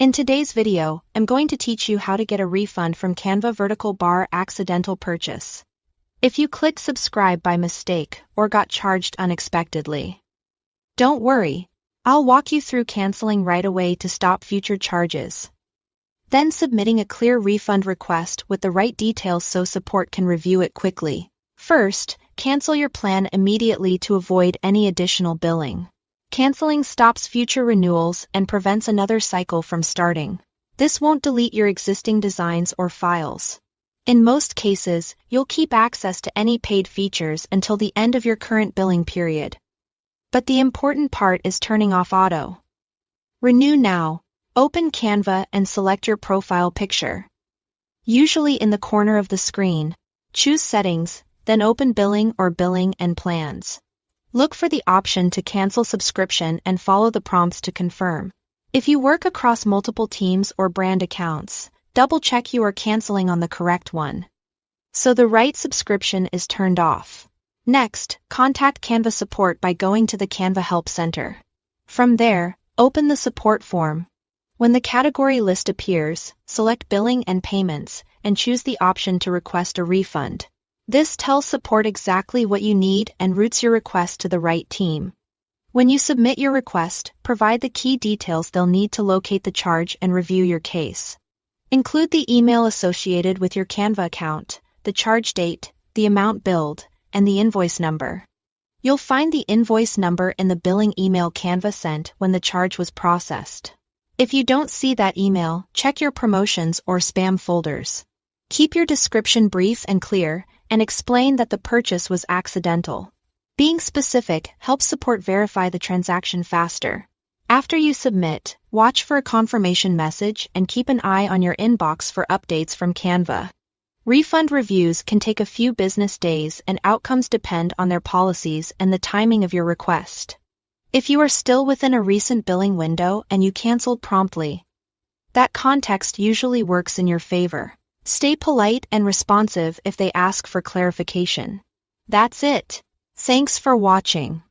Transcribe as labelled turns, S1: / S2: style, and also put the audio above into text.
S1: In today's video, I'm going to teach you how to get a refund from Canva vertical bar accidental purchase. If you clicked subscribe by mistake or got charged unexpectedly, don't worry, I'll walk you through canceling right away to stop future charges. Then submitting a clear refund request with the right details so support can review it quickly. First, cancel your plan immediately to avoid any additional billing. Canceling stops future renewals and prevents another cycle from starting. This won't delete your existing designs or files. In most cases, you'll keep access to any paid features until the end of your current billing period. But the important part is turning off auto. Renew now. Open Canva and select your profile picture. Usually in the corner of the screen, choose Settings, then open Billing or Billing and Plans. Look for the option to cancel subscription and follow the prompts to confirm. If you work across multiple teams or brand accounts, double-check you are canceling on the correct one, so the right subscription is turned off. Next, contact Canva support by going to the Canva Help Center. From there, open the support form. When the category list appears, select Billing and Payments and choose the option to request a refund. This tells support exactly what you need and routes your request to the right team. When you submit your request, provide the key details they'll need to locate the charge and review your case. Include the email associated with your Canva account, the charge date, the amount billed, and the invoice number. You'll find the invoice number in the billing email Canva sent when the charge was processed. If you don't see that email, check your promotions or spam folders. Keep your description brief and clear, and explain that the purchase was accidental. Being specific helps support verify the transaction faster. After you submit, watch for a confirmation message and keep an eye on your inbox for updates from Canva. Refund reviews can take a few business days and outcomes depend on their policies and the timing of your request. If you are still within a recent billing window and you canceled promptly, that context usually works in your favor. Stay polite and responsive if they ask for clarification. That's it. Thanks for watching.